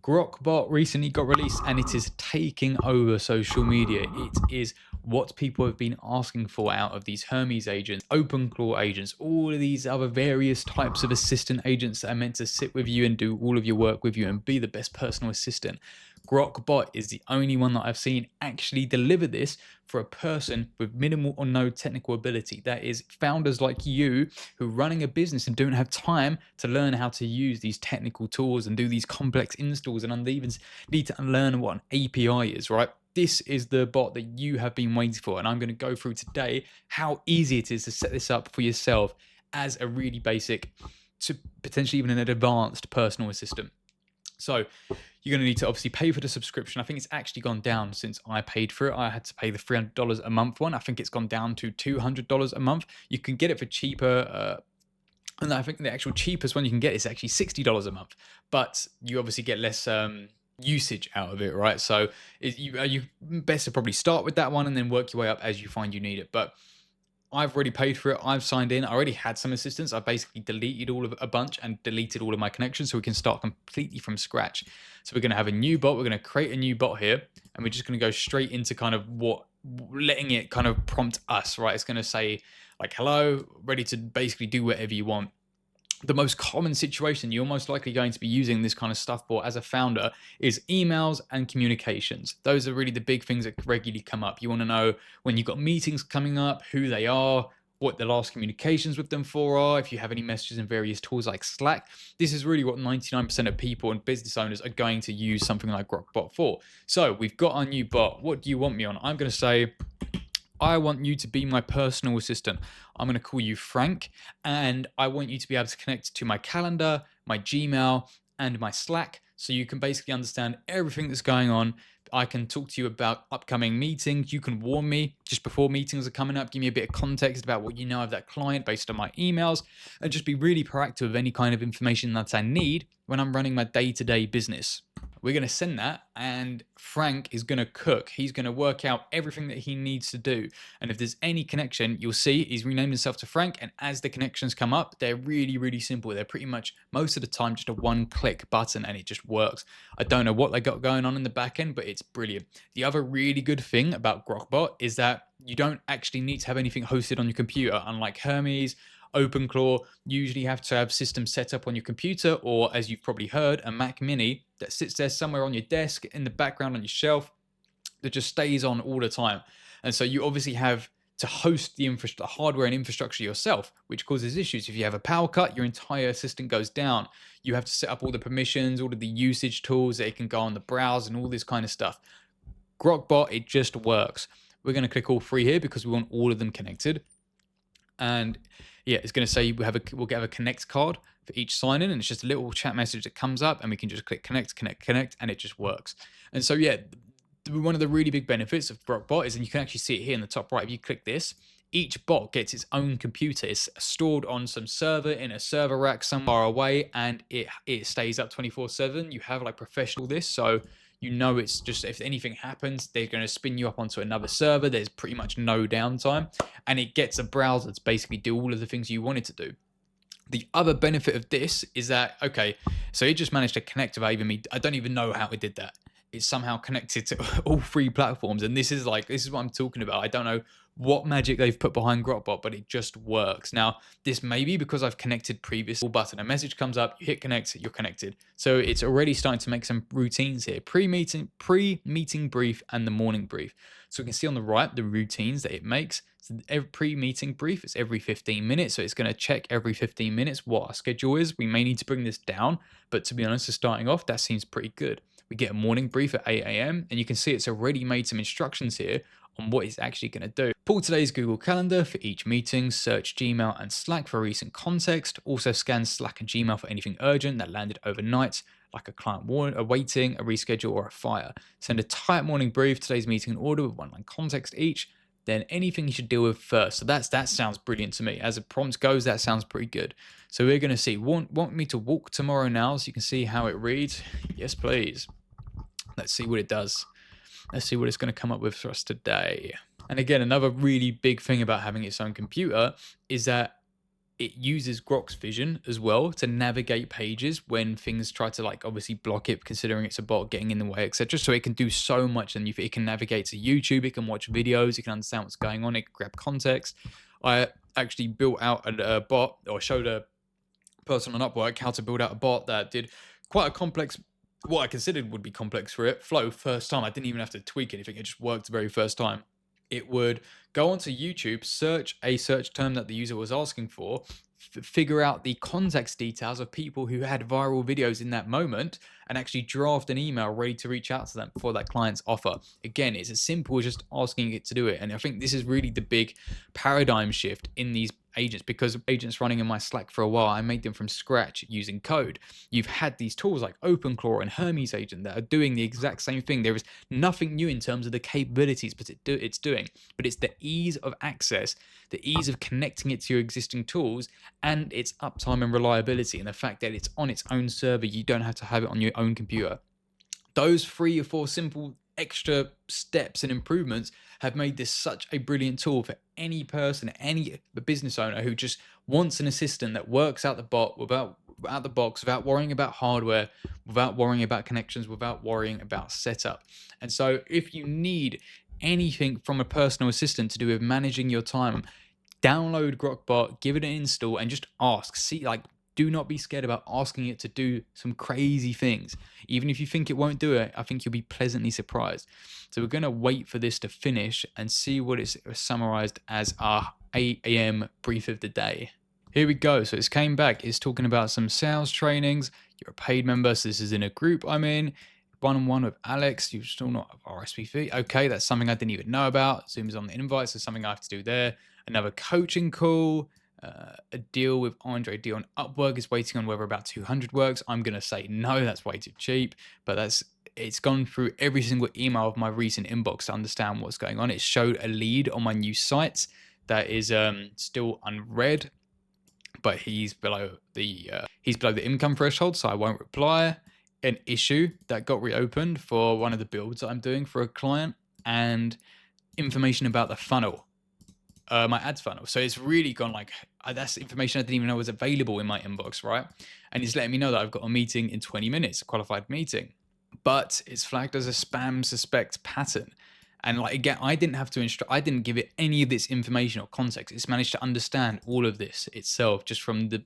Grokbot recently got released and it is taking over social media. It is what people have been asking for out of these Hermes agents, OpenClaw agents, all of these other various types of assistant agents that are meant to sit with you and do all of your work with you and be the best personal assistant. Grokbot is the only one that I've seen actually deliver this for a person with minimal or no technical ability. That is founders like you who are running a business and don't have time to learn how to use these technical tools and do these complex installs and even need to learn what an API is, right? This is the bot that you have been waiting for. And I'm going to go through today how easy it is to set this up for yourself as a really basic to potentially even an advanced personal assistant. So you're going to need to obviously pay for the subscription. I think it's actually gone down since I paid for it. I had to pay the $300 a month one. I think it's gone down to $200 a month. You can get it for cheaper. And I think the actual cheapest one you can get is actually $60 a month. But you obviously get less usage out of it, right? So you best to probably start with that one and then work your way up as you find you need it. But I've already paid for it. I've signed in. I already had some assistance. I basically deleted all of a bunch and deleted all of my connections so we can start completely from scratch. So we're going to have a new bot. We're going to create a new bot here and we're just going to go straight into kind of letting it kind of prompt us, right? It's going to say like, hello, ready to basically do whatever you want. The most common situation you're most likely going to be using this kind of stuff for as a founder is emails and communications. Those are really the big things that regularly come up. You want to know when you've got meetings coming up, who they are, what the last communications with them for are, if you have any messages in various tools like Slack. This is really what 99% of people and business owners are going to use something like Grokbot for. So we've got our new bot. What do you want me on? I'm going to say, I want you to be my personal assistant. I'm going to call you Frank, and I want you to be able to connect to my calendar, my Gmail, and my Slack, so you can basically understand everything that's going on. I can talk to you about upcoming meetings. You can warn me just before meetings are coming up, give me a bit of context about what you know of that client based on my emails, and just be really proactive with any kind of information that I need when I'm running my day-to-day business. We're going to send that and Frank is going to cook. He's going to work out everything that he needs to do. And if there's any connection, you'll see he's renamed himself to Frank. And as the connections come up, they're really, really simple. They're pretty much most of the time just a one-click button and it just works. I don't know what they got going on in the back end, but it's brilliant. The other really good thing about Grokbot is that you don't actually need to have anything hosted on your computer, unlike Hermes. OpenClaw, you usually have to have systems set up on your computer or, as you've probably heard, a Mac Mini that sits there somewhere on your desk in the background on your shelf that just stays on all the time. And so you obviously have to host the hardware and infrastructure yourself, which causes issues. If you have a power cut, your entire system goes down. You have to set up all the permissions, all of the usage tools that it can go on the browser and all this kind of stuff. Grokbot, it just works. We're going to click all three here because we want all of them connected. And yeah, it's going to say we'll get a connect card for each sign in, and it's just a little chat message that comes up and we can just click connect, and it just works. And so yeah, one of the really big benefits of Grokbot is, and you can actually see it here in the top right, if you click this, each bot gets its own computer. It's stored on some server in a server rack somewhere away, and it stays up 24/7. You have like professional this, so you know it's just, if anything happens, they're going to spin you up onto another server. There's pretty much no downtime, and it gets a browser to basically do all of the things you want it to do. The other benefit of this is that, okay, so it just managed to connect without even me. I don't even know how it did that. It's somehow connected to all three platforms. And this is what I'm talking about. I don't know what magic they've put behind Grokbot, but it just works. Now, this may be because I've connected previously. Button, a message comes up, you hit connect, you're connected. So it's already starting to make some routines here. Pre-meeting brief and the morning brief. So we can see on the right the routines that it makes. So every pre-meeting brief is every 15 minutes. So it's going to check every 15 minutes what our schedule is. We may need to bring this down, but to be honest, for starting off, that seems pretty good. We get a morning brief at 8 a.m. and you can see it's already made some instructions here on what it's actually going to do. Pull today's Google Calendar for each meeting, search Gmail and Slack for recent context, also scan Slack and Gmail for anything urgent that landed overnight, like a client awaiting, a reschedule, or a fire. Send a tight morning brief, today's meeting in order with one line context each, then anything you should deal with first. So that sounds brilliant to me. As a prompt goes, that sounds pretty good. So we're going to see, want me to walk tomorrow now so you can see how it reads? Yes, please. Let's see what it does. Let's see what it's going to come up with for us today. And again, another really big thing about having its own computer is that it uses Grok's vision as well to navigate pages when things try to like obviously block it, considering it's a bot getting in the way, etc. So it can do so much, and it can navigate to YouTube, it can watch videos, it can understand what's going on, it can grab context. I actually built out a bot, or showed a person on Upwork how to build out a bot that did quite a complex, what I considered would be complex for it, flow first time. I didn't even have to tweak anything, it just worked the very first time. It would go onto YouTube, search a search term that the user was asking for, figure out the context details of people who had viral videos in that moment, and actually draft an email ready to reach out to them for that client's offer. Again, it's as simple as just asking it to do it. And I think this is really the big paradigm shift in these agents, because agents running in my Slack for a while, I made them from scratch using code. You've had these tools like OpenClaw and Hermes Agent that are doing the exact same thing. There is nothing new in terms of the capabilities, but it's doing, but it's the ease of access, the ease of connecting it to your existing tools, and its uptime and reliability, and the fact that it's on its own server. You don't have to have it on your own computer. Those 3 or 4 simple extra steps and improvements have made this such a brilliant tool for any person, any business owner who just wants an assistant that works out the bot without out the box, without worrying about hardware, without worrying about connections, without worrying about setup. And so if you need anything from a personal assistant to do with managing your time, download Grokbot, give it an install, and just ask. See, like, do not be scared about asking it to do some crazy things. Even if you think it won't do it, I think you'll be pleasantly surprised. So we're going to wait for this to finish and see what is summarized as our 8 a.m. brief of the day. Here we go. So it's came back. It's talking about some sales trainings. You're a paid member, so this is in a group I'm in. One-on-one with Alex. You're still not RSVP. Okay, that's something I didn't even know about. Zoom's on the invite, so something I have to do there. Another coaching call. A deal with Andre. Deal on Upwork is waiting on whether about 200 works. I'm going to say no, that's way too cheap. But it's gone through every single email of my recent inbox to understand what's going on. It showed a lead on my new sites that is still unread, but he's below the income threshold, so I won't reply. An issue that got reopened for one of the builds that I'm doing for a client, and information about the funnel. My ads funnel. So it's really gone like, that's information I didn't even know was available in my inbox, right? And it's letting me know that I've got a meeting in 20 minutes, a qualified meeting, but it's flagged as a spam suspect pattern. And like, again, I didn't give it any of this information or context. It's managed to understand all of this itself just from the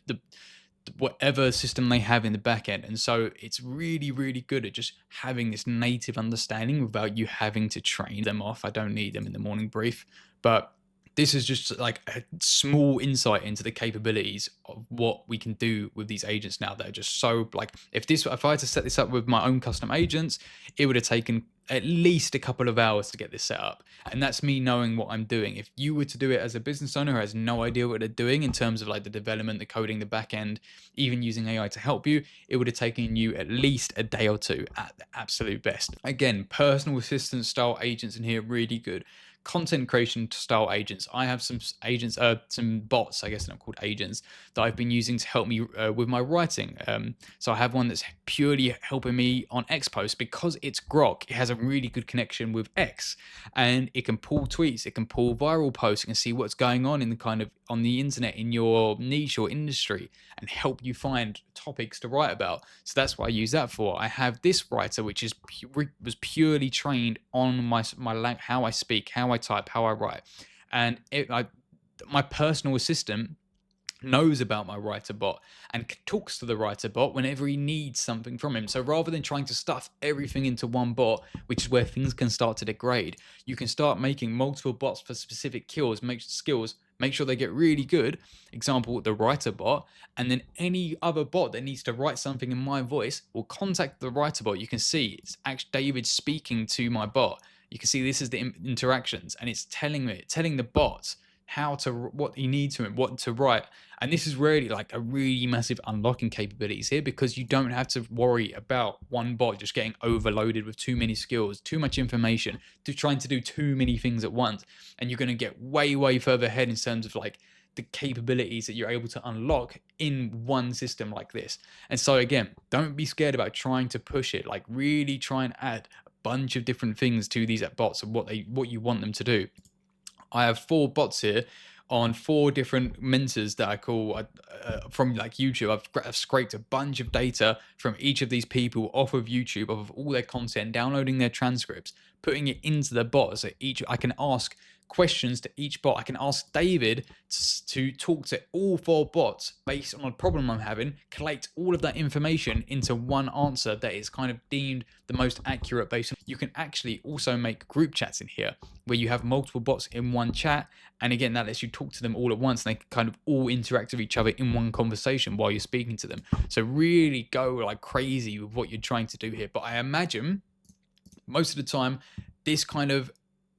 whatever system they have in the back end. And so it's really, really good at just having this native understanding without you having to train them off. I don't need them in the morning brief, but this is just like a small insight into the capabilities of what we can do with these agents now that are just so like, if I had to set this up with my own custom agents, it would have taken at least a couple of hours to get this set up. And that's me knowing what I'm doing. If you were to do it as a business owner who has no idea what they're doing in terms of like the development, the coding, the back end, even using AI to help you, it would have taken you at least a day or two at the absolute best. Again, personal assistant style agents in here, really good. Content creation style agents. I have some agents, some bots, I guess they're not called agents, that I've been using to help me with my writing. So I have one that's purely helping me on X posts because it's Grok. It has a really good connection with X, and it can pull tweets, it can pull viral posts, it can see what's going on in the kind of on the internet in your niche or industry and help you find topics to write about. So that's what I use that for. I have this writer which was purely trained on my how I speak, how I type, how I write, and my personal assistant knows about my writer bot and talks to the writer bot whenever he needs something from him. So rather than trying to stuff everything into one bot, which is where things can start to degrade, you can start making multiple bots for specific skills, make sure they get really good. Example, the writer bot, and then any other bot that needs to write something in my voice will contact the writer bot. You can see it's actually David speaking to my bot. You can see this is the interactions, and it's telling the bot what he needs from it, what to write. And this is really like a really massive unlocking capabilities here, because you don't have to worry about one bot just getting overloaded with too many skills, too much information, to trying to do too many things at once. And you're going to get way further ahead in terms of like the capabilities that you're able to unlock in one system like this. And so again, don't be scared about trying to push it. Like really try and add a bunch of different things to these bots and what you want them to do. I have 4 bots here. on 4 different mentors that I call from like YouTube. I've scraped a bunch of data from each of these people off of YouTube, off of all their content, downloading their transcripts, putting it into the bot. So I can ask questions to each bot. I can ask David to talk to all 4 bots based on a problem I'm having, collect all of that information into one answer that is kind of deemed the most accurate based on. You can actually also make group chats in here where you have multiple bots in one chat. And again, that lets you talk to them all at once, and they can kind of all interact with each other in one conversation while you're speaking to them. So really go like crazy with what you're trying to do here. But I imagine most of the time, this kind of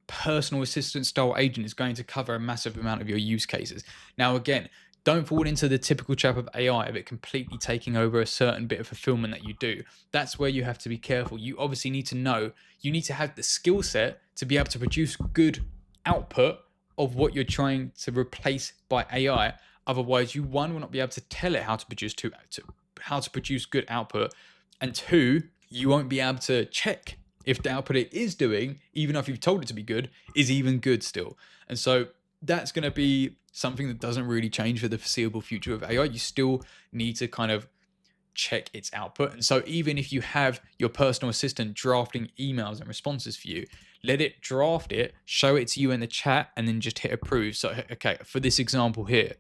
personal assistant style agent is going to cover a massive amount of your use cases. Now, again, don't fall into the typical trap of AI of it completely taking over a certain bit of fulfillment that you do. That's where you have to be careful. You obviously need to know, you need to have the skill set to be able to produce good output of what you're trying to replace by AI. Otherwise, you one will not be able to tell it how to produce how to produce good output, and 2, you won't be able to check if the output it is doing, even if you've told it to be good, is even good still. And so that's going to be something that doesn't really change for the foreseeable future of AI. You still need to kind of check its output. And so even if you have your personal assistant drafting emails and responses for you, let it draft it, show it to you in the chat, and then just hit approve. So, okay, for this example here,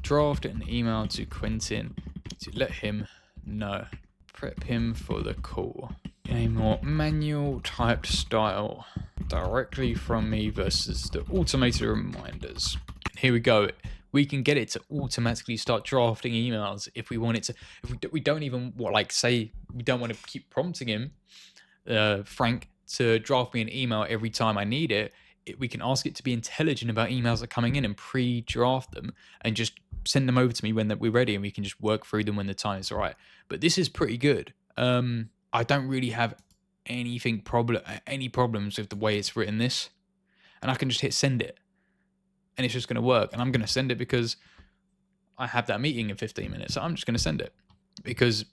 draft an email to Quentin to let him know, prep him for the call in a more manual typed style, directly from me versus the automated reminders. Here we go. We can get it to automatically start drafting emails if we want it to. If we don't even say we don't want to keep prompting him, Frank, to draft me an email every time I need it. We can ask it to be intelligent about emails that are coming in and pre-draft them and just send them over to me when we're ready, and we can just work through them when the time is right. But this is pretty good. I don't really have any problems with the way it's written this, and I can just hit send it, and it's just going to work. And I'm going to send it because I have that meeting in 15 minutes. So I'm just going to send it because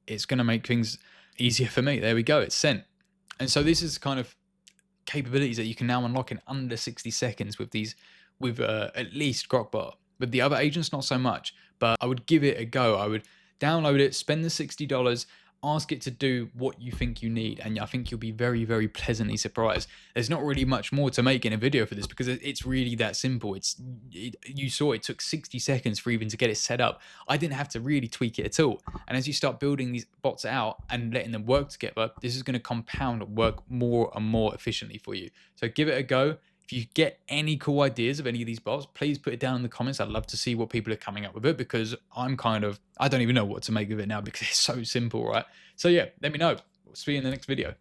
it's going to make things easier for me. There we go. It's sent. And so this is kind of capabilities that you can now unlock in under 60 seconds with at least Grokbot. With the other agents, not so much, but I would give it a go. I would download it, spend the $60, ask it to do what you think you need, and I think you'll be very, very pleasantly surprised. There's not really much more to make in a video for this because it's really that simple. You saw it took 60 seconds for even to get it set up. I didn't have to really tweak it at all. And as you start building these bots out and letting them work together, this is going to compound and work more and more efficiently for you. So give it a go. If you get any cool ideas of any of these bots, please put it down in the comments. I'd love to see what people are coming up with it, because I don't even know what to make of it now because it's so simple, right? So yeah, let me know. We'll see you in the next video.